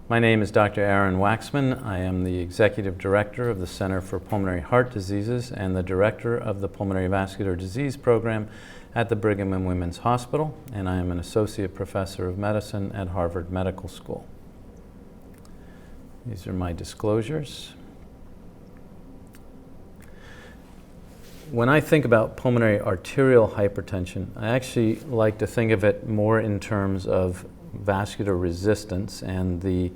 My name is Dr. Aaron Waxman. I am the Executive Director of the Center for Pulmonary Heart Diseases and the Director of the Pulmonary Vascular Disease Program at the Brigham and Women's Hospital, and I am an Associate Professor of Medicine at Harvard Medical School. These are my disclosures. When I think about pulmonary arterial hypertension, I actually like to think of it more in terms of vascular resistance and the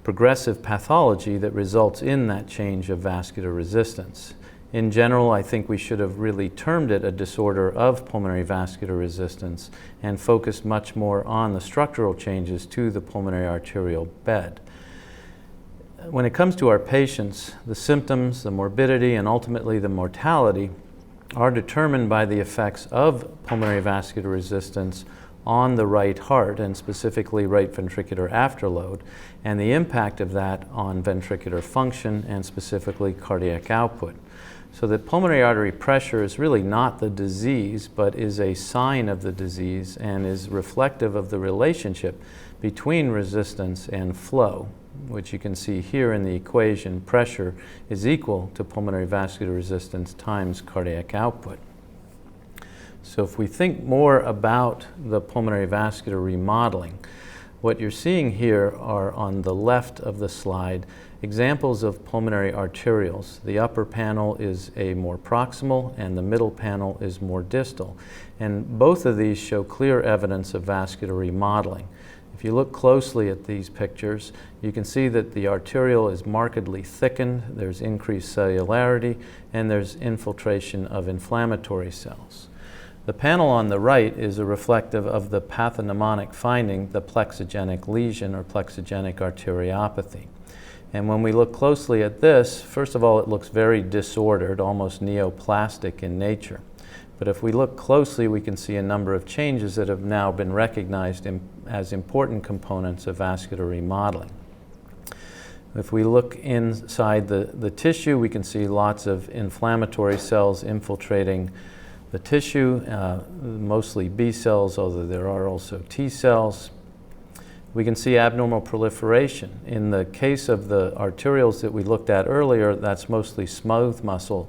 progressive pathology that results in that change of vascular resistance. In general, I think we should have really termed it a disorder of pulmonary vascular resistance and focused much more on the structural changes to the pulmonary arterial bed. When it comes to our patients, the symptoms, the morbidity, and ultimately the mortality are determined by the effects of pulmonary vascular resistance on the right heart, and specifically right ventricular afterload, and the impact of that on ventricular function and specifically cardiac output. So that pulmonary artery pressure is really not the disease, but is a sign of the disease and is reflective of the relationship between resistance and flow, which you can see here in the equation. Pressure is equal to pulmonary vascular resistance times cardiac output. So if we think more about the pulmonary vascular remodeling, what you're seeing here are, on the left of the slide, examples of pulmonary arterioles. The upper panel is a more proximal and the middle panel is more distal. And both of these show clear evidence of vascular remodeling. If you look closely at these pictures, you can see that the arteriole is markedly thickened, there's increased cellularity, and there's infiltration of inflammatory cells. The panel on the right is a reflective of the pathognomonic finding, the plexogenic lesion or plexogenic arteriopathy. And when we look closely at this, first of all, it looks very disordered, almost neoplastic in nature. But if we look closely, we can see a number of changes that have now been recognized as important components of vascular remodeling. If we look inside the tissue, we can see lots of inflammatory cells infiltrating the tissue, mostly B cells, although there are also T cells. We can see abnormal proliferation. In the case of the arterioles that we looked at earlier, that's mostly smooth muscle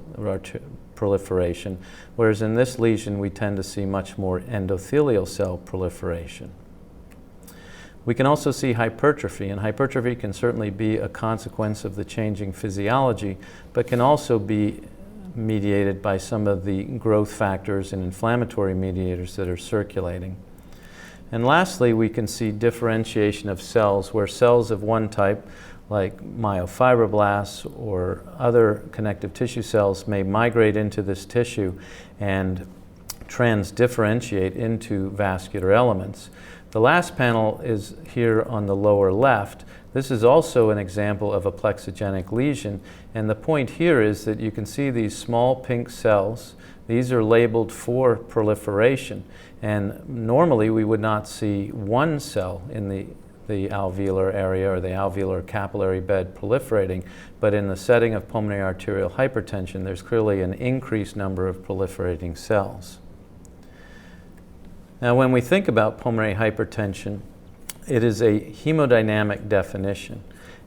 proliferation, whereas in this lesion we tend to see much more endothelial cell proliferation. We can also see hypertrophy, and hypertrophy can certainly be a consequence of the changing physiology, but can also be mediated by some of the growth factors and inflammatory mediators that are circulating. And lastly, we can see differentiation of cells, where cells of one type, like myofibroblasts or other connective tissue cells, may migrate into this tissue and transdifferentiate into vascular elements. The last panel is here on the lower left. This is also an example of a plexogenic lesion, and the point here is that you can see these small pink cells. These are labeled for proliferation, and normally we would not see one cell in the alveolar area or the alveolar capillary bed proliferating, but in the setting of pulmonary arterial hypertension, there's clearly an increased number of proliferating cells. Now, when we think about pulmonary hypertension, it is a hemodynamic definition,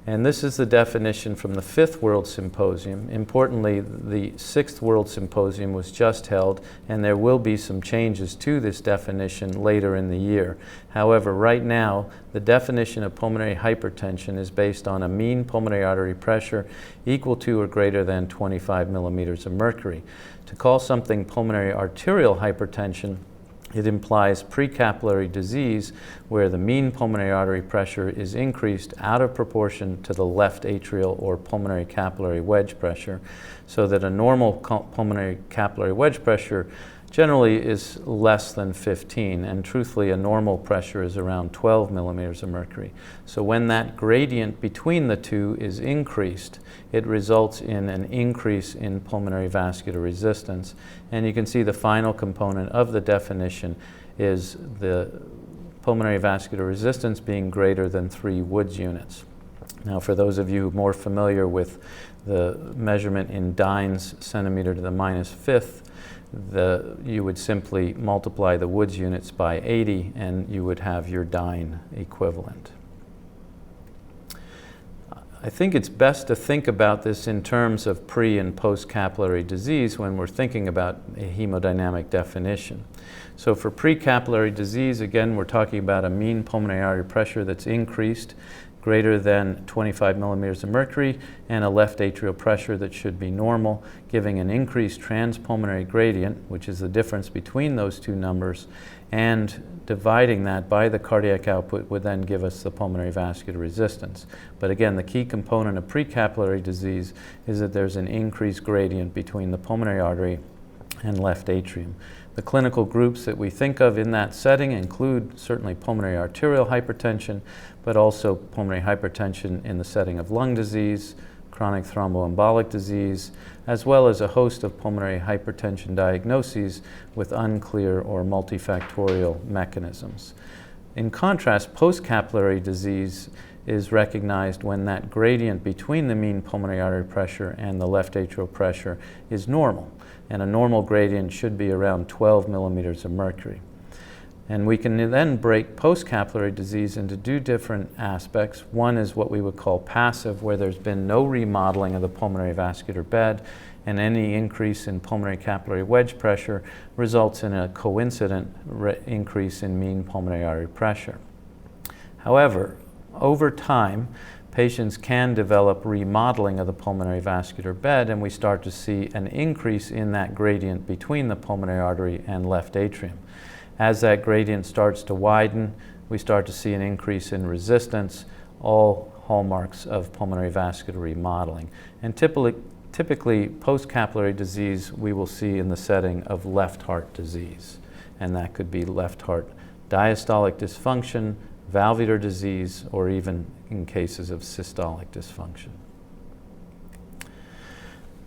and this is the definition from the 5th World Symposium. Importantly, the 6th World Symposium was just held, and there will be some changes to this definition later in the year. However, right now, the definition of pulmonary hypertension is based on a mean pulmonary artery pressure equal to or greater than 25 millimeters of mercury. To call something pulmonary arterial hypertension, it implies precapillary disease where the mean pulmonary artery pressure is increased out of proportion to the left atrial or pulmonary capillary wedge pressure, so that a normal pulmonary capillary wedge pressure generally is less than 15, and truthfully a normal pressure is around 12 millimeters of mercury. So when that gradient between the two is increased, it results in an increase in pulmonary vascular resistance. And you can see the final component of the definition is the pulmonary vascular resistance being greater than 3 Woods units. Now, for those of you more familiar with the measurement in dynes, centimeter to the -5th, you would simply multiply the Woods units by 80 and you would have your dyne equivalent. I think it's best to think about this in terms of pre- and post-capillary disease when we're thinking about a hemodynamic definition. So for pre-capillary disease, again, we're talking about a mean pulmonary artery pressure that's increased greater than 25 millimeters of mercury and a left atrial pressure that should be normal, giving an increased transpulmonary gradient, which is the difference between those two numbers, and dividing that by the cardiac output would then give us the pulmonary vascular resistance. But again, the key component of pre-capillary disease is that there's an increased gradient between the pulmonary artery and left atrium. The clinical groups that we think of in that setting include certainly pulmonary arterial hypertension, but also pulmonary hypertension in the setting of lung disease, chronic thromboembolic disease, as well as a host of pulmonary hypertension diagnoses with unclear or multifactorial mechanisms. In contrast, post-capillary disease is recognized when that gradient between the mean pulmonary artery pressure and the left atrial pressure is normal. And a normal gradient should be around 12 millimeters of mercury. And we can then break post-capillary disease into two different aspects. One is what we would call passive, where there's been no remodeling of the pulmonary vascular bed, and any increase in pulmonary capillary wedge pressure results in a coincident increase in mean pulmonary artery pressure. However, over time, patients can develop remodeling of the pulmonary vascular bed, and we start to see an increase in that gradient between the pulmonary artery and left atrium. As that gradient starts to widen, we start to see an increase in resistance, all hallmarks of pulmonary vascular remodeling. And typically post-capillary disease we will see in the setting of left heart disease. And that could be left heart diastolic dysfunction, valvular disease, or even in cases of systolic dysfunction.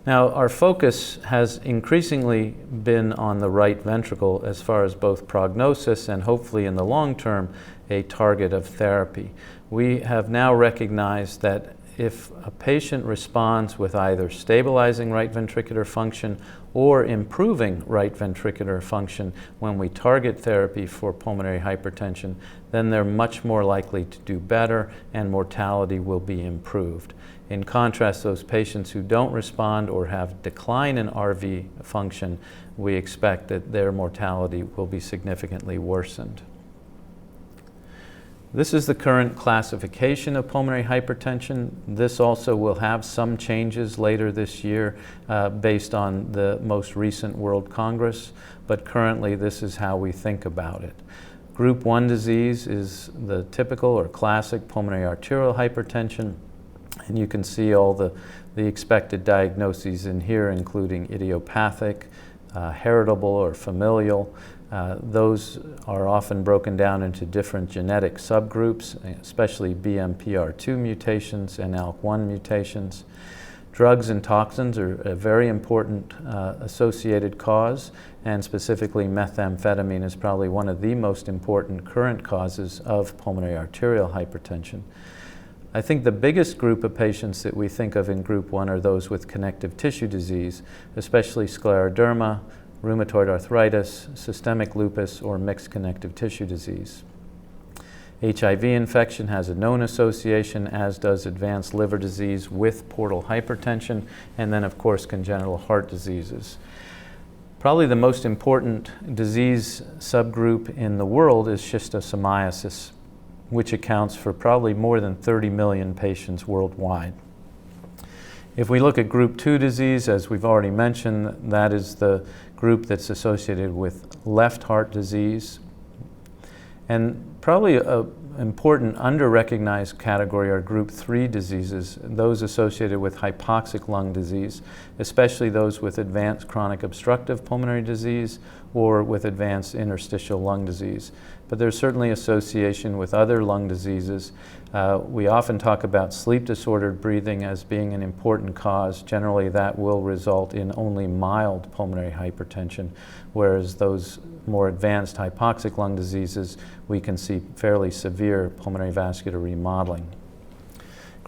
Now, our focus has increasingly been on the right ventricle as far as both prognosis and hopefully in the long term a target of therapy. We have now recognized that if a patient responds with either stabilizing right ventricular function or improving right ventricular function when we target therapy for pulmonary hypertension, then they're much more likely to do better and mortality will be improved. In contrast, those patients who don't respond or have decline in RV function, we expect that their mortality will be significantly worsened. This is the current classification of pulmonary hypertension. This also will have some changes later this year based on the most recent World Congress, but currently this is how we think about it. Group 1 disease is the typical or classic pulmonary arterial hypertension, and you can see all the expected diagnoses in here, including idiopathic, heritable or familial. Those are often broken down into different genetic subgroups, especially BMPR2 mutations and ALK1 mutations. Drugs and toxins are a very important associated cause, and specifically methamphetamine is probably one of the most important current causes of pulmonary arterial hypertension. I think the biggest group of patients that we think of in Group 1 are those with connective tissue disease, especially scleroderma, rheumatoid arthritis, systemic lupus, or mixed connective tissue disease. HIV infection has a known association, as does advanced liver disease with portal hypertension, and then of course congenital heart diseases. Probably the most important disease subgroup in the world is schistosomiasis, which accounts for probably more than 30 million patients worldwide. If we look at Group 2 disease, as we've already mentioned, that is the group that's associated with left heart disease. And probably an important under-recognized category are Group 3 diseases, those associated with hypoxic lung disease, especially those with advanced chronic obstructive pulmonary disease or with advanced interstitial lung disease. But there's certainly association with other lung diseases. We often talk about sleep disordered breathing as being an important cause. Generally, that will result in only mild pulmonary hypertension, whereas those more advanced hypoxic lung diseases, we can see fairly severe pulmonary vascular remodeling.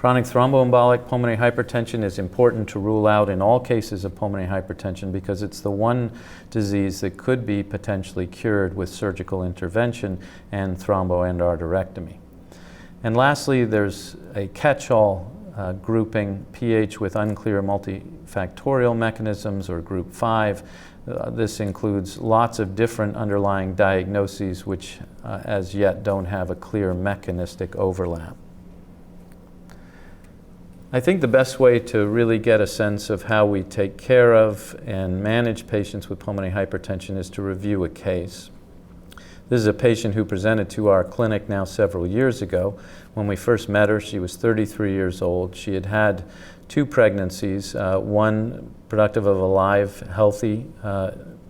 Chronic thromboembolic pulmonary hypertension is important to rule out in all cases of pulmonary hypertension because it's the one disease that could be potentially cured with surgical intervention and thromboendarterectomy. And lastly, there's a catch-all grouping pH with unclear multifactorial mechanisms, or group 5. This includes lots of different underlying diagnoses which as yet don't have a clear mechanistic overlap. I think the best way to really get a sense of how we take care of and manage patients with pulmonary hypertension is to review a case. This is a patient who presented to our clinic now several years ago. When we first met her, she was 33 years old. She had had 2 pregnancies, one productive of a live, healthy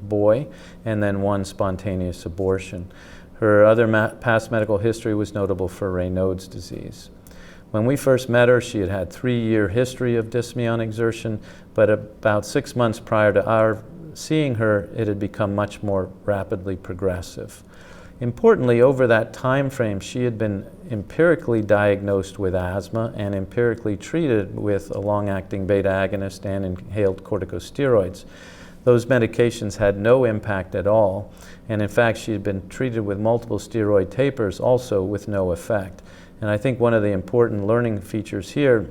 boy, and then one spontaneous abortion. Her other past medical history was notable for Raynaud's disease. When we first met her, she had had 3-year history of dyspnea on exertion, but about 6 months prior to our seeing her, it had become much more rapidly progressive. Importantly, over that time frame, she had been empirically diagnosed with asthma and empirically treated with a long-acting beta agonist and inhaled corticosteroids. Those medications had no impact at all, and in fact, she had been treated with multiple steroid tapers also with no effect. And I think one of the important learning features here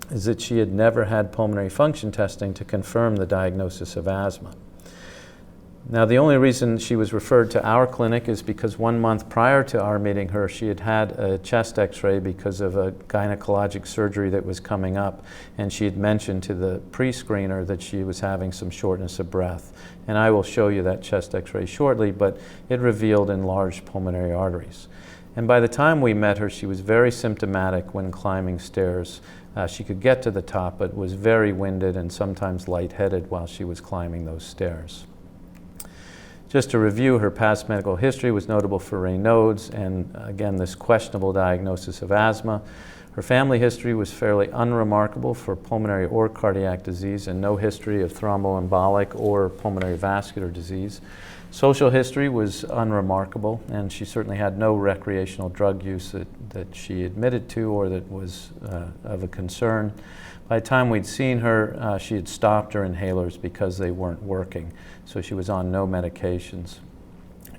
is that she had never had pulmonary function testing to confirm the diagnosis of asthma. Now, the only reason she was referred to our clinic is because 1 month prior to our meeting her, she had had a chest x-ray because of a gynecologic surgery that was coming up, and she had mentioned to the pre-screener that she was having some shortness of breath. And I will show you that chest x-ray shortly, but it revealed enlarged pulmonary arteries. And by the time we met her, she was very symptomatic when climbing stairs. She could get to the top, but was very winded and sometimes lightheaded while she was climbing those stairs. Just to review, her past medical history was notable for Raynaud's and, again, this questionable diagnosis of asthma. Her family history was fairly unremarkable for pulmonary or cardiac disease, and no history of thromboembolic or pulmonary vascular disease. Social history was unremarkable, and she certainly had no recreational drug use that she admitted to or that was of a concern. By the time we'd seen her, she had stopped her inhalers because they weren't working, so she was on no medications.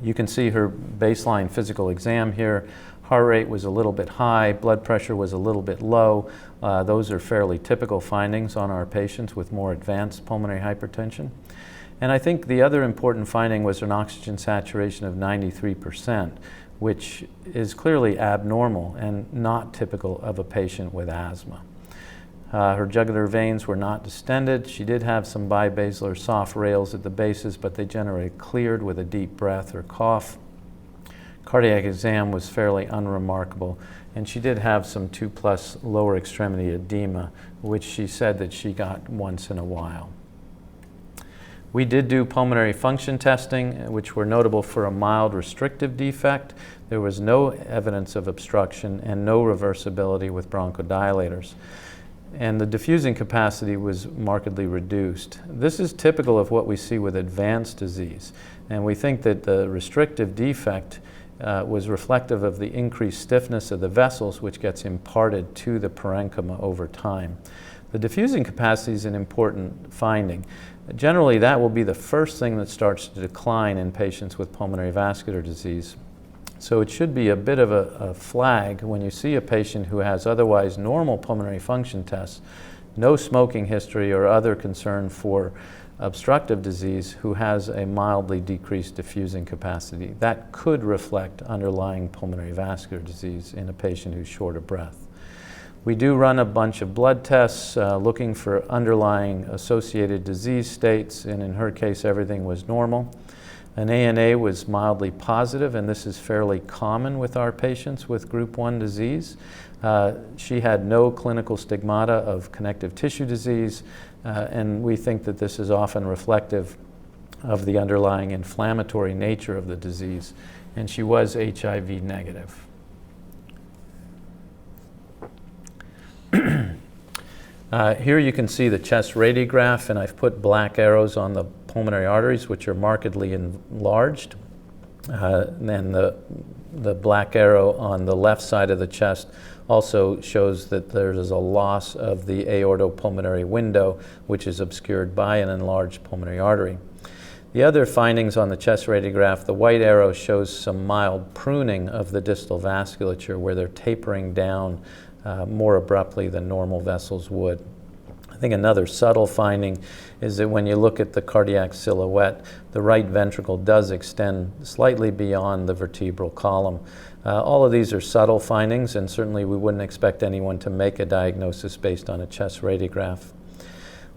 You can see her baseline physical exam here. Heart rate was a little bit high, blood pressure was a little bit low. Those are fairly typical findings on our patients with more advanced pulmonary hypertension. And I think the other important finding was an oxygen saturation of 93%, which is clearly abnormal and not typical of a patient with asthma. Her jugular veins were not distended. She did have some bibasilar soft rales at the bases, but they generally cleared with a deep breath or cough. Cardiac exam was fairly unremarkable, and she did have some 2+ lower extremity edema, which she said that she got once in a while. We did do pulmonary function testing, which were notable for a mild restrictive defect. There was no evidence of obstruction and no reversibility with bronchodilators. And the diffusing capacity was markedly reduced. This is typical of what we see with advanced disease, and we think that the restrictive defect was reflective of the increased stiffness of the vessels, which gets imparted to the parenchyma over time. The diffusing capacity is an important finding. Generally, that will be the first thing that starts to decline in patients with pulmonary vascular disease. So it should be a bit of a flag when you see a patient who has otherwise normal pulmonary function tests, no smoking history or other concern for obstructive disease, who has a mildly decreased diffusing capacity. That could reflect underlying pulmonary vascular disease in a patient who's short of breath. We do run a bunch of blood tests looking for underlying associated disease states, and in her case, everything was normal. An ANA was mildly positive, and this is fairly common with our patients with group 1 disease. She had no clinical stigmata of connective tissue disease, and we think that this is often reflective of the underlying inflammatory nature of the disease, and she was HIV negative. Here you can see the chest radiograph, and I've put black arrows on the pulmonary arteries, which are markedly enlarged. And the black arrow on the left side of the chest also shows that there is a loss of the aortopulmonary window, which is obscured by an enlarged pulmonary artery. The other findings on the chest radiograph, the white arrow shows some mild pruning of the distal vasculature where they're tapering down more abruptly than normal vessels would. I think another subtle finding is that when you look at the cardiac silhouette, the right ventricle does extend slightly beyond the vertebral column. All of these are subtle findings, and certainly we wouldn't expect anyone to make a diagnosis based on a chest radiograph.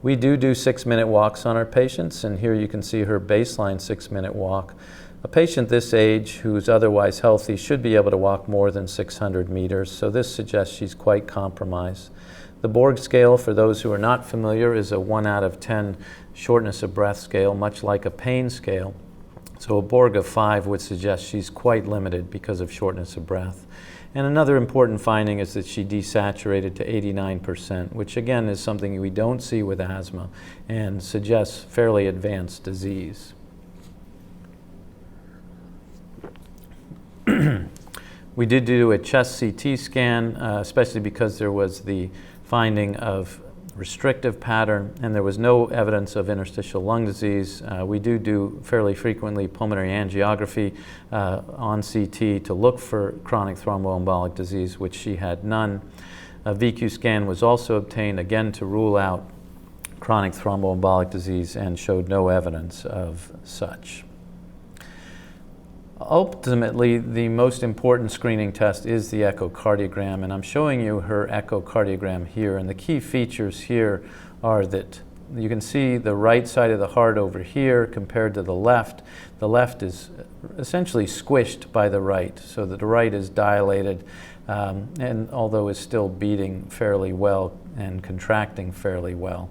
We do 6-minute walks on our patients, and here you can see her baseline 6-minute walk. A patient this age who's otherwise healthy should be able to walk more than 600 meters, so this suggests she's quite compromised. The Borg scale, for those who are not familiar, is a 1 out of 10 shortness of breath scale, much like a pain scale. So a Borg of 5 would suggest she's quite limited because of shortness of breath. And another important finding is that she desaturated to 89%, which again is something we don't see with asthma and suggests fairly advanced disease. We did do a chest CT scan, especially because there was the finding of restrictive pattern, and there was no evidence of interstitial lung disease. We do fairly frequently pulmonary angiography on CT to look for chronic thromboembolic disease, which she had none. A VQ scan was also obtained, again, to rule out chronic thromboembolic disease, and showed no evidence of such. Ultimately, the most important screening test is the echocardiogram, and I'm showing you her echocardiogram here. And the key features here are that you can see the right side of the heart over here compared to the left. The left is essentially squished by the right, so that the right is dilated, and although is still beating fairly well and contracting fairly well.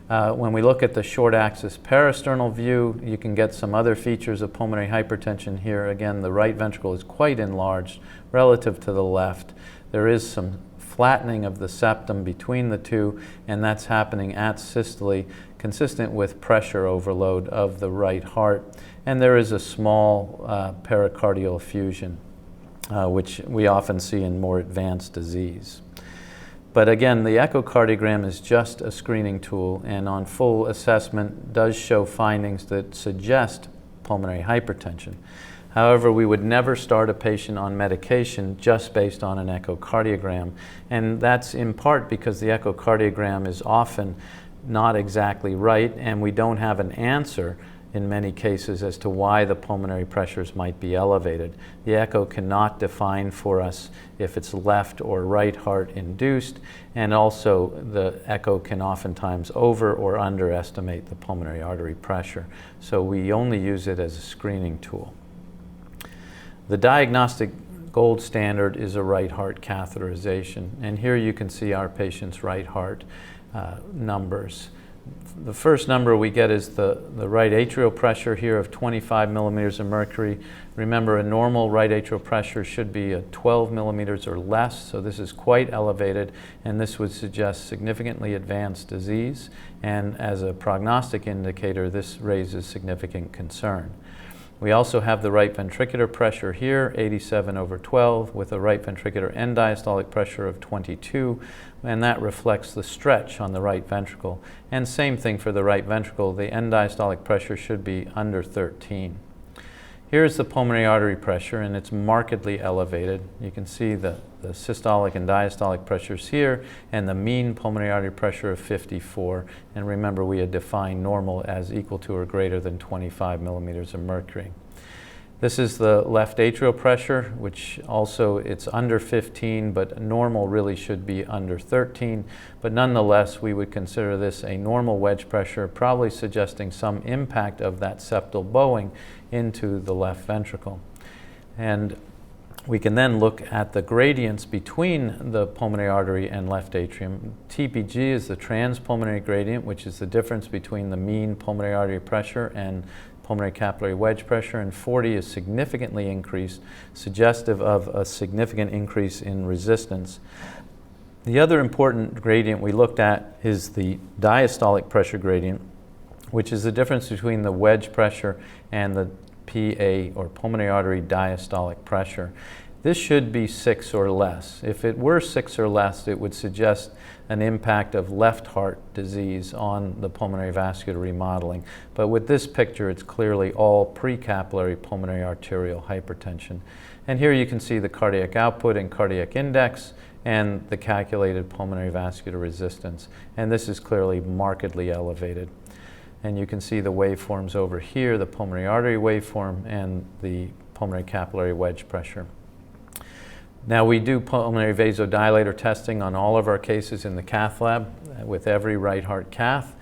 When we look at the short axis parasternal view, you can get some other features of pulmonary hypertension here. Again, the right ventricle is quite enlarged relative to the left. There is some flattening of the septum between the two, and that's happening at systole, consistent with pressure overload of the right heart. And there is a small pericardial effusion, which we often see in more advanced disease. But again, the echocardiogram is just a screening tool, and on full assessment does show findings that suggest pulmonary hypertension. However, we would never start a patient on medication just based on an echocardiogram, and that's in part because the echocardiogram is often not exactly right, and we don't have an answer in many cases as to why the pulmonary pressures might be elevated. The echo cannot define for us if it's left or right heart induced, and also the echo can oftentimes over or underestimate the pulmonary artery pressure. So we only use it as a screening tool. The diagnostic gold standard is a right heart catheterization, and here you can see our patient's right heart numbers. The first number we get is the right atrial pressure here of 25 millimeters of mercury. Remember, a normal right atrial pressure should be 12 millimeters or less, so this is quite elevated, and this would suggest significantly advanced disease, and as a prognostic indicator, this raises significant concern. We also have the right ventricular pressure here, 87/12, with a right ventricular end diastolic pressure of 22, and that reflects the stretch on the right ventricle. And same thing for the right ventricle, the end diastolic pressure should be under 13. Here's the pulmonary artery pressure, and it's markedly elevated. You can see the systolic and diastolic pressures here, and the mean pulmonary artery pressure of 54. And remember, we had defined normal as equal to or greater than 25 millimeters of mercury. This is the left atrial pressure, which also it's under 15, but normal really should be under 13. But nonetheless, we would consider this a normal wedge pressure, probably suggesting some impact of that septal bowing into the left ventricle. And we can then look at the gradients between the pulmonary artery and left atrium. TPG is the transpulmonary gradient, which is the difference between the mean pulmonary artery pressure and pulmonary capillary wedge pressure, and 40 is significantly increased, suggestive of a significant increase in resistance. The other important gradient we looked at is the diastolic pressure gradient, which is the difference between the wedge pressure and the PA, or pulmonary artery diastolic pressure. This should be 6 or less. If it were 6 or less, it would suggest an impact of left heart disease on the pulmonary vascular remodeling. But with this picture, it's clearly all precapillary pulmonary arterial hypertension. And here you can see the cardiac output and cardiac index and the calculated pulmonary vascular resistance. And this is clearly markedly elevated. And you can see the waveforms over here, the pulmonary artery waveform and the pulmonary capillary wedge pressure. Now, we do pulmonary vasodilator testing on all of our cases in the cath lab with every right heart cath.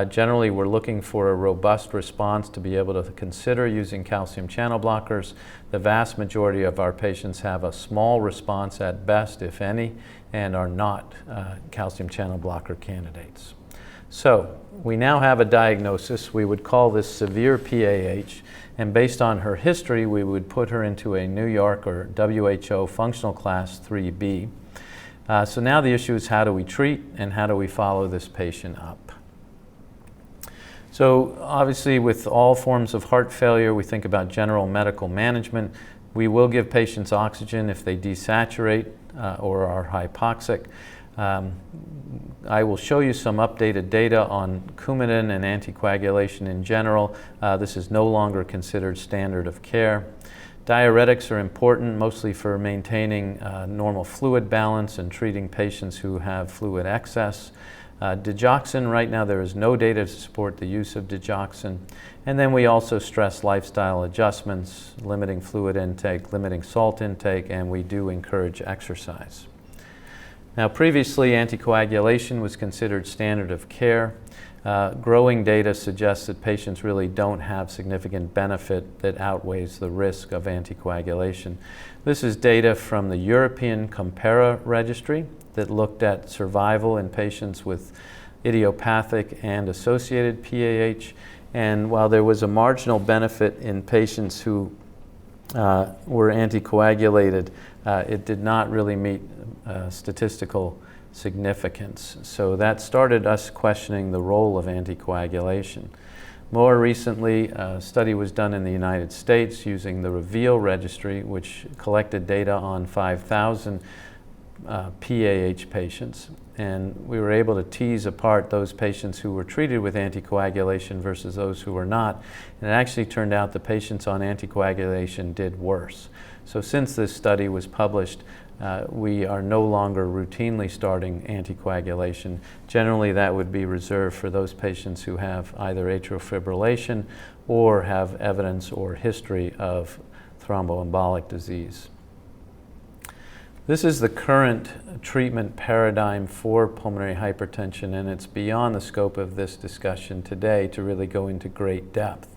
Generally, we're looking for a robust response to be able to consider using calcium channel blockers. The vast majority of our patients have a small response at best, if any, and are not calcium channel blocker candidates. So we now have a diagnosis. We would call this severe PAH, and based on her history, we would put her into a New York or WHO functional class 3B. So now the issue is, how do we treat and how do we follow this patient up? So obviously, with all forms of heart failure, we think about general medical management. We will give patients oxygen if they desaturate or are hypoxic. I will show you some updated data on Coumadin and anticoagulation in general. This is no longer considered standard of care. Diuretics are important, mostly for maintaining normal fluid balance and treating patients who have fluid excess. Digoxin, right now there is no data to support the use of digoxin. And then we also stress lifestyle adjustments, limiting fluid intake, limiting salt intake, and we do encourage exercise. Now, previously, anticoagulation was considered standard of care. Growing data suggests that patients really don't have significant benefit that outweighs the risk of anticoagulation. This is data from the European Compara registry that looked at survival in patients with idiopathic and associated PAH. And while there was a marginal benefit in patients who were anticoagulated, it did not really meet statistical significance. So that started us questioning the role of anticoagulation. More recently, a study was done in the United States using the REVEAL registry, which collected data on 5,000 PAH patients. And we were able to tease apart those patients who were treated with anticoagulation versus those who were not. And it actually turned out the patients on anticoagulation did worse. So since this study was published, we are no longer routinely starting anticoagulation. Generally, that would be reserved for those patients who have either atrial fibrillation or have evidence or history of thromboembolic disease. This is the current treatment paradigm for pulmonary hypertension, and it's beyond the scope of this discussion today to really go into great depth.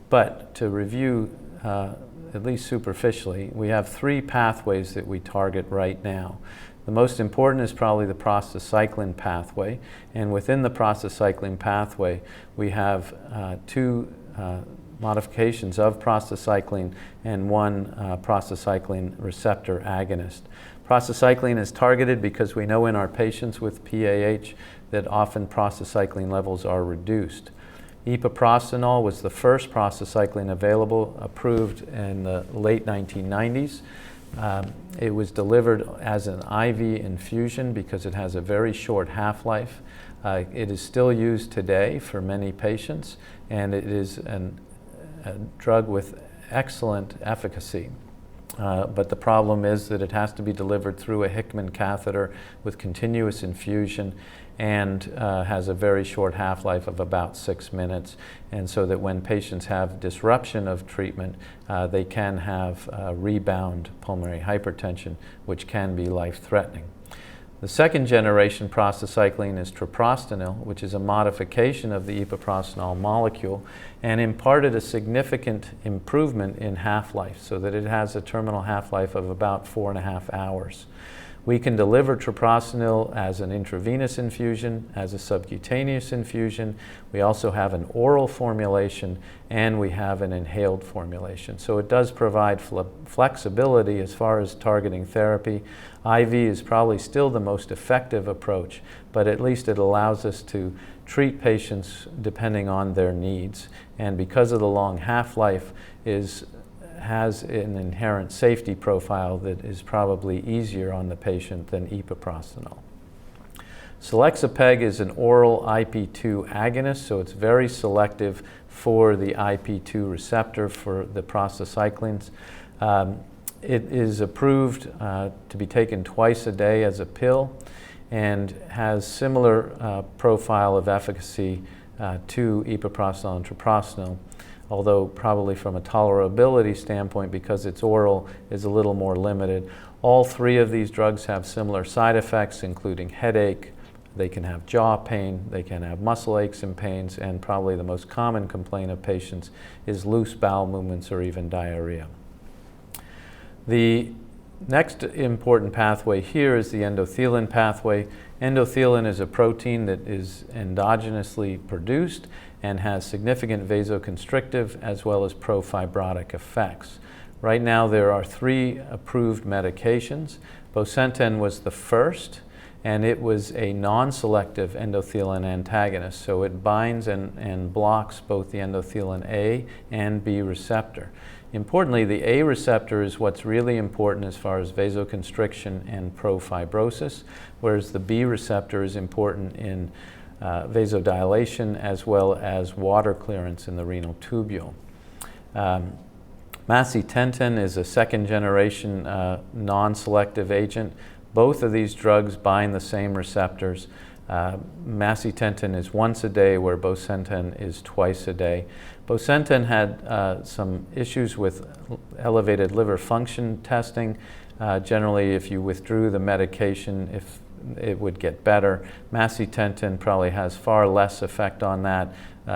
But to review, at least superficially, we have 3 pathways that we target right now. The most important is probably the prostacyclin pathway, and within the prostacyclin pathway, we have 2 modifications of prostacyclin and 1 prostacyclin receptor agonist. Prostacyclin is targeted because we know in our patients with PAH that often prostacyclin levels are reduced. Epoprostenol was the first prostacyclin available, approved in the late 1990s. It was delivered as an IV infusion because it has a very short half-life. It is still used today for many patients, and it is a drug with excellent efficacy. But the problem is that it has to be delivered through a Hickman catheter with continuous infusion and has a very short half-life of about 6 minutes. And so that when patients have disruption of treatment, they can have rebound pulmonary hypertension, which can be life-threatening. The second generation prostacyclin is treprostinil, which is a modification of the epoprostenol molecule and imparted a significant improvement in half-life so that it has a terminal half-life of about 4.5 hours. We can deliver treprostinil as an intravenous infusion, as a subcutaneous infusion. We also have an oral formulation, and we have an inhaled formulation. So it does provide flexibility as far as targeting therapy. IV is probably still the most effective approach, but at least it allows us to treat patients depending on their needs. And because of the long half-life, is has an inherent safety profile that is probably easier on the patient than epoprostenol. Selexipag is an oral IP2 agonist, so it's very selective for the IP2 receptor for the prostacyclins. It is approved to be taken twice a day as a pill and has similar profile of efficacy to epoprostenol and treprostinil, although probably from a tolerability standpoint, because it's oral, is a little more limited. All three of these drugs have similar side effects, including headache. They can have jaw pain, they can have muscle aches and pains, and probably the most common complaint of patients is loose bowel movements or even diarrhea. The next important pathway here is the endothelin pathway. Endothelin is a protein that is endogenously produced and has significant vasoconstrictive as well as profibrotic effects. Right now there are 3 approved medications. Bosentan was the first, and it was a non-selective endothelin antagonist, so it binds and blocks both the endothelin A and B receptor. Importantly, the A receptor is what's really important as far as vasoconstriction and profibrosis, whereas the B receptor is important in vasodilation as well as water clearance in the renal tubule. Macitentan is a second-generation non-selective agent. Both of these drugs bind the same receptors. Macitentan is once a day, where Bosentan is twice a day. Bosentan had some issues with elevated liver function testing. Generally, if you withdrew the medication, it would get better. Macitentan probably has far less effect on that.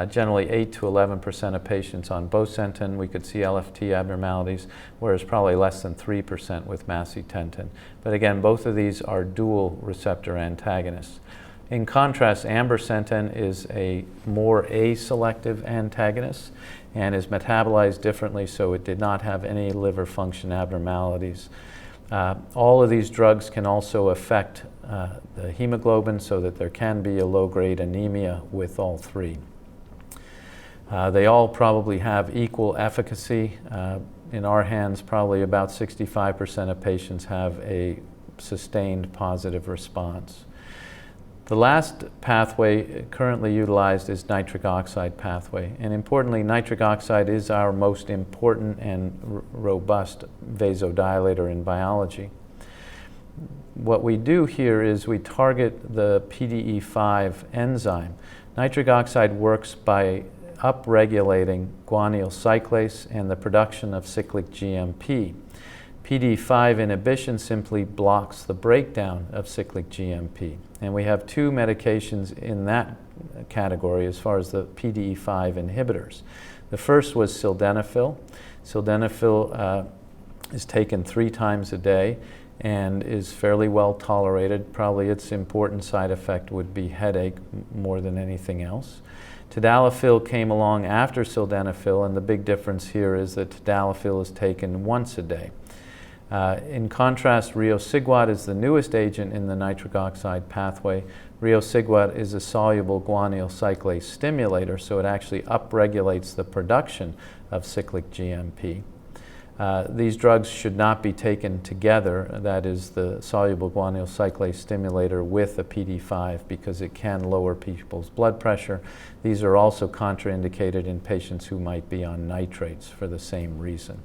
Generally 8 to 11% of patients on Bosentan, we could see LFT abnormalities, whereas probably less than 3% with Macitentan. But again, both of these are dual receptor antagonists. In contrast, ambrisentan is a more A-selective antagonist and is metabolized differently, so it did not have any liver function abnormalities. All of these drugs can also affect the hemoglobin, so that there can be a low-grade anemia with all 3. They all probably have equal efficacy. In our hands, probably about 65% of patients have a sustained positive response. The last pathway currently utilized is nitric oxide pathway. And importantly, nitric oxide is our most important and robust vasodilator in biology. What we do here is we target the PDE5 enzyme. Nitric oxide works by upregulating guanylyl cyclase and the production of cyclic GMP. PDE5 inhibition simply blocks the breakdown of cyclic GMP. And we have 2 medications in that category as far as the PDE5 inhibitors. The first was sildenafil. Sildenafil is taken 3 times a day and is fairly well tolerated. Probably its important side effect would be headache more than anything else. Tadalafil came along after sildenafil, and the big difference here is that tadalafil is taken once a day. In contrast, riociguat is the newest agent in the nitric oxide pathway. Riociguat is a soluble guanylyl cyclase stimulator, so it actually upregulates the production of cyclic GMP. These drugs should not be taken together, that is the soluble guanylyl cyclase stimulator with the PDE5, because it can lower people's blood pressure. These are also contraindicated in patients who might be on nitrates for the same reason.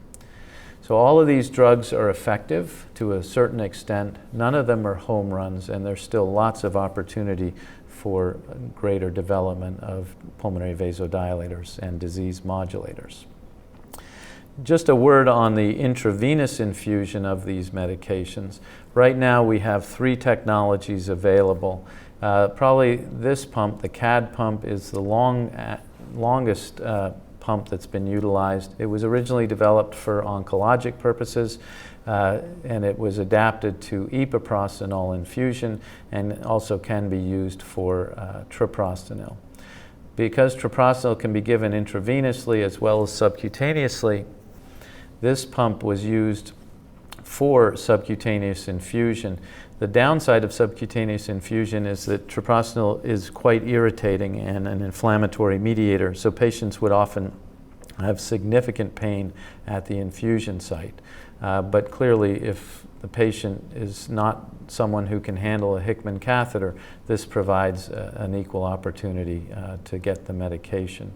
So all of these drugs are effective to a certain extent. None of them are home runs, and there's still lots of opportunity for greater development of pulmonary vasodilators and disease modulators. Just a word on the intravenous infusion of these medications. Right now we have 3 technologies available. Probably this pump, the CAD pump, is the longest pump that's been utilized. It was originally developed for oncologic purposes, and it was adapted to epoprostenol infusion, and also can be used for treprostinil. Because treprostinil can be given intravenously as well as subcutaneously, this pump was used for subcutaneous infusion. The downside of subcutaneous infusion is that treprostinil is quite irritating and an inflammatory mediator, so patients would often have significant pain at the infusion site. But clearly, if the patient is not someone who can handle a Hickman catheter, this provides an equal opportunity to get the medication.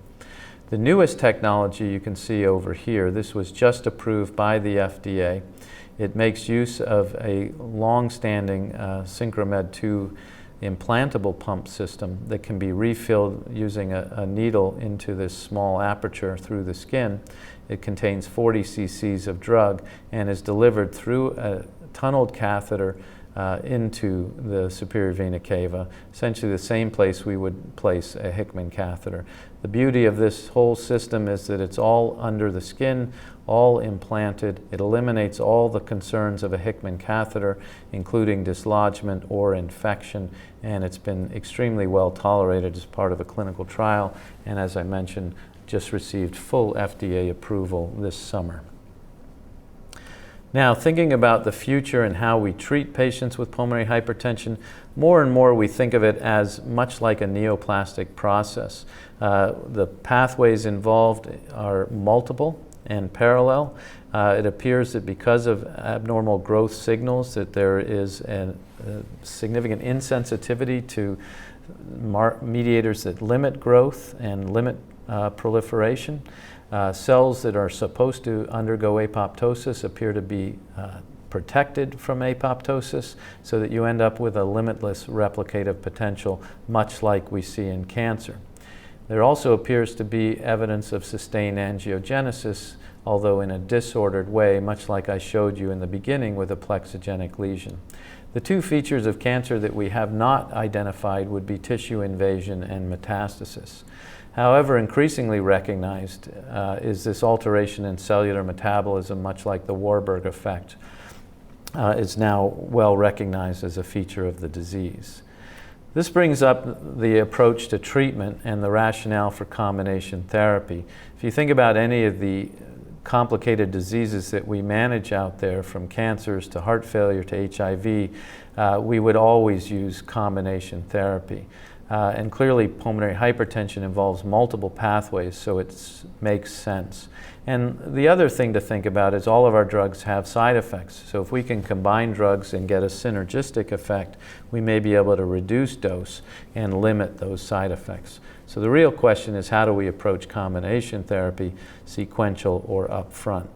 The newest technology you can see over here, this was just approved by the FDA. It makes use of a long-standing Synchromed 2 implantable pump system that can be refilled using a needle into this small aperture through the skin. It contains 40 cc's of drug and is delivered through a tunneled catheter into the superior vena cava, essentially the same place we would place a Hickman catheter. The beauty of this whole system is that it's all under the skin, all implanted. It eliminates all the concerns of a Hickman catheter, including dislodgement or infection, and it's been extremely well tolerated as part of a clinical trial, and as I mentioned, just received full FDA approval this summer. Now, thinking about the future and how we treat patients with pulmonary hypertension, more and more we think of it as much like a neoplastic process. The pathways involved are multiple and parallel. It appears that because of abnormal growth signals that there is a significant insensitivity to mediators that limit growth and limit proliferation. Cells that are supposed to undergo apoptosis appear to be protected from apoptosis, so that you end up with a limitless replicative potential, much like we see in cancer. There also appears to be evidence of sustained angiogenesis, although in a disordered way, much like I showed you in the beginning with a plexogenic lesion. The two features of cancer that we have not identified would be tissue invasion and metastasis. However, increasingly recognized is this alteration in cellular metabolism, much like the Warburg effect, is now well recognized as a feature of the disease. This brings up the approach to treatment and the rationale for combination therapy. If you think about any of the complicated diseases that we manage out there, from cancers to heart failure to HIV, we would always use combination therapy. And clearly pulmonary hypertension involves multiple pathways, so it makes sense. And the other thing to think about is all of our drugs have side effects. So if we can combine drugs and get a synergistic effect, we may be able to reduce dose and limit those side effects. So the real question is, how do we approach combination therapy, sequential or upfront?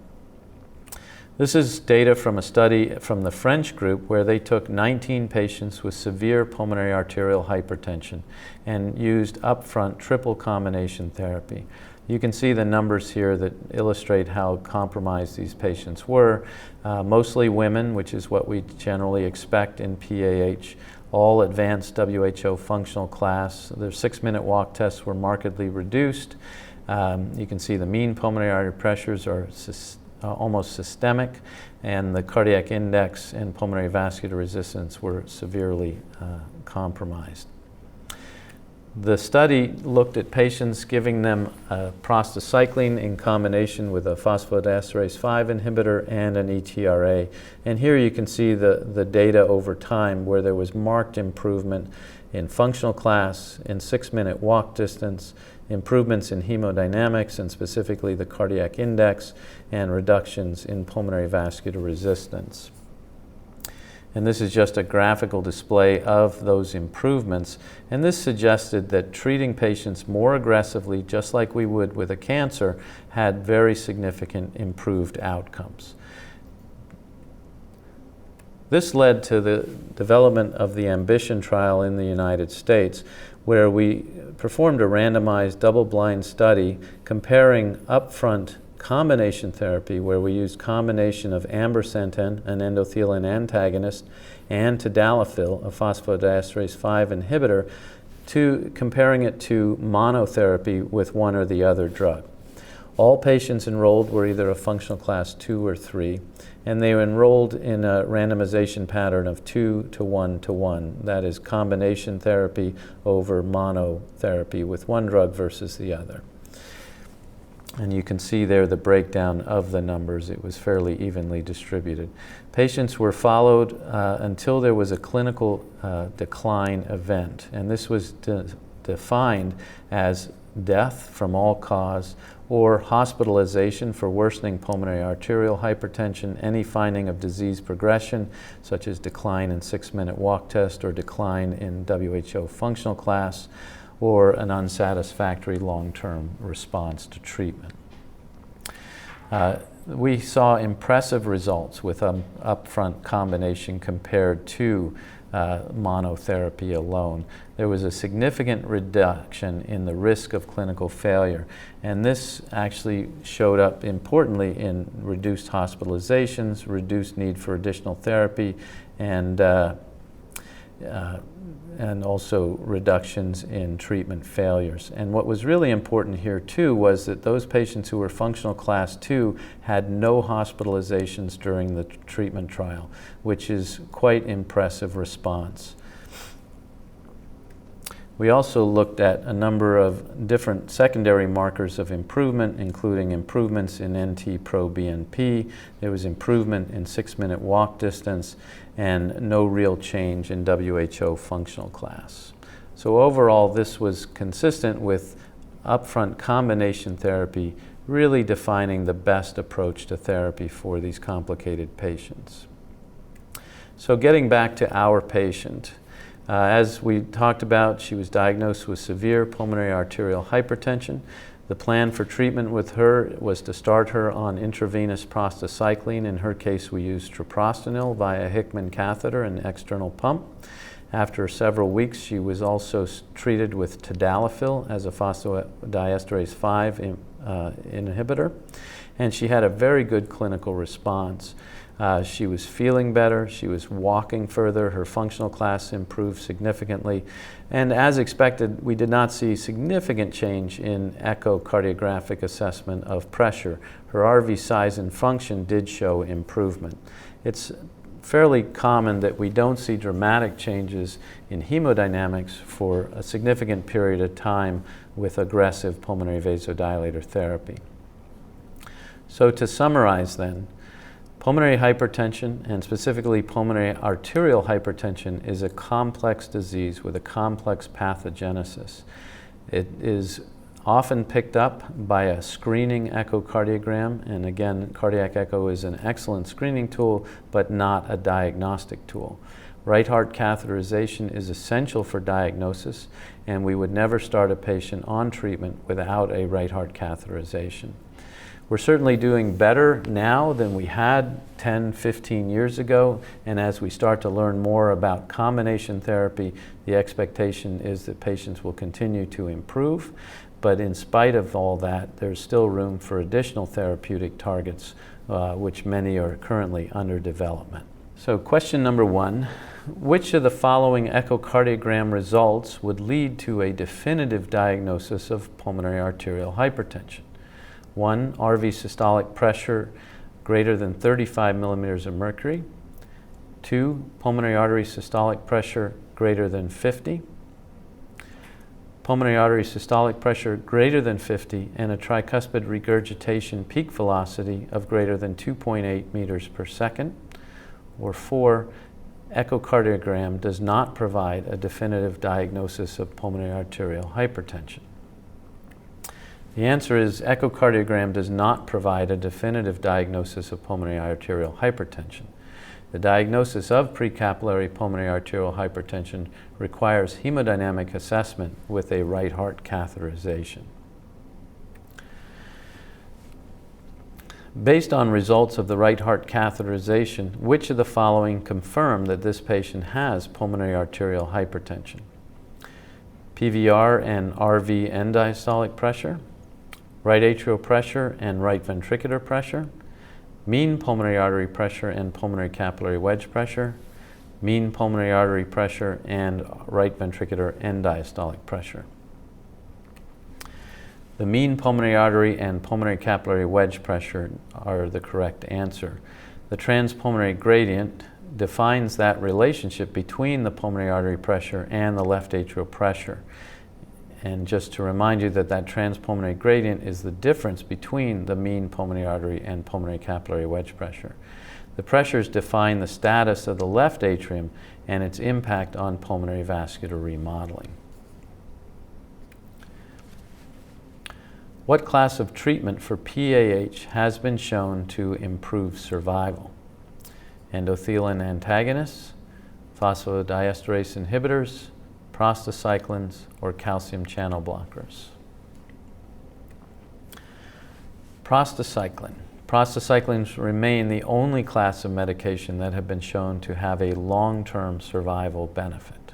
This is data from a study from the French group where they took 19 patients with severe pulmonary arterial hypertension and used upfront triple combination therapy. You can see the numbers here that illustrate how compromised these patients were. Mostly women, which is what we generally expect in PAH, all advanced WHO functional class. Their 6-minute walk tests were markedly reduced. You can see the mean pulmonary artery pressures are almost systemic, and the cardiac index and pulmonary vascular resistance were severely compromised. The study looked at patients, giving them prostacyclin in combination with a phosphodiesterase 5 inhibitor and an ETRA. And here you can see the data over time, where there was marked improvement in functional class, in 6-minute walk distance, improvements in hemodynamics, and specifically the cardiac index, and reductions in pulmonary vascular resistance. And this is just a graphical display of those improvements. And this suggested that treating patients more aggressively, just like we would with a cancer, had very significant improved outcomes. This led to the development of the AMBITION trial in the United States, where we performed a randomized double-blind study comparing upfront combination therapy, where we used combination of ambrisentan, an endothelin antagonist, and tadalafil, a phosphodiesterase 5 inhibitor, comparing it to monotherapy with one or the other drug. All patients enrolled were either a functional class 2 or 3, and they were enrolled in a randomization pattern of 2 to 1 to 1. That is combination therapy over monotherapy with one drug versus the other. And you can see there the breakdown of the numbers. It was fairly evenly distributed. Patients were followed until there was a clinical decline event, and this was defined as death from all cause, or hospitalization for worsening pulmonary arterial hypertension, any finding of disease progression, such as decline in 6-minute walk test or decline in WHO functional class, or an unsatisfactory long-term response to treatment. We saw impressive results with an upfront combination compared to monotherapy alone. There was a significant reduction in the risk of clinical failure, and this actually showed up importantly in reduced hospitalizations, reduced need for additional therapy, and also reductions in treatment failures. And what was really important here too was that those patients who were functional class 2 had no hospitalizations during the treatment trial, which is quite impressive response. We also looked at a number of different secondary markers of improvement, including improvements in NT-proBNP. There was improvement in 6-minute walk distance, and no real change in WHO functional class. So overall, this was consistent with upfront combination therapy, really defining the best approach to therapy for these complicated patients. So getting back to our patient, as we talked about, she was diagnosed with severe pulmonary arterial hypertension. The plan for treatment with her was to start her on intravenous prostacycline. In her case, we used treprostinil via Hickman catheter and external pump. After several weeks, she was also treated with tadalafil as a phosphodiesterase 5 inhibitor, and she had a very good clinical response. She was feeling better, she was walking further, her functional class improved significantly, and as expected, we did not see significant change in echocardiographic assessment of pressure. Her RV size and function did show improvement. It's fairly common that we don't see dramatic changes in hemodynamics for a significant period of time with aggressive pulmonary vasodilator therapy. So to summarize then, pulmonary hypertension, and specifically pulmonary arterial hypertension, is a complex disease with a complex pathogenesis. It is often picked up by a screening echocardiogram, and again, cardiac echo is an excellent screening tool, but not a diagnostic tool. Right heart catheterization is essential for diagnosis, and we would never start a patient on treatment without a right heart catheterization. We're certainly doing better now than we had 10, 15 years ago, and as we start to learn more about combination therapy, the expectation is that patients will continue to improve. But in spite of all that, there's still room for additional therapeutic targets, which many are currently under development. So question number 1, which of the following echocardiogram results would lead to a definitive diagnosis of pulmonary arterial hypertension? 1, RV systolic pressure greater than 35 millimeters of mercury. 2, pulmonary artery systolic pressure greater than 50. Pulmonary artery systolic pressure greater than 50 and a tricuspid regurgitation peak velocity of greater than 2.8 meters per second. Or 4, echocardiogram does not provide a definitive diagnosis of pulmonary arterial hypertension. The answer is echocardiogram does not provide a definitive diagnosis of pulmonary arterial hypertension. The diagnosis of precapillary pulmonary arterial hypertension requires hemodynamic assessment with a right heart catheterization. Based on results of the right heart catheterization, which of the following confirm that this patient has pulmonary arterial hypertension? PVR and RV end diastolic pressure, right atrial pressure and right ventricular pressure, mean pulmonary artery pressure and pulmonary capillary wedge pressure, mean pulmonary artery pressure and right ventricular end diastolic pressure. The mean pulmonary artery and pulmonary capillary wedge pressure are the correct answer. The transpulmonary gradient defines that relationship between the pulmonary artery pressure and the left atrial pressure. And just to remind you that that transpulmonary gradient is the difference between the mean pulmonary artery and pulmonary capillary wedge pressure. The pressures define the status of the left atrium and its impact on pulmonary vascular remodeling. What class of treatment for PAH has been shown to improve survival? Endothelin antagonists, phosphodiesterase inhibitors, prostacyclins, or calcium channel blockers? Prostacyclin. Prostacyclins remain the only class of medication that have been shown to have a long-term survival benefit.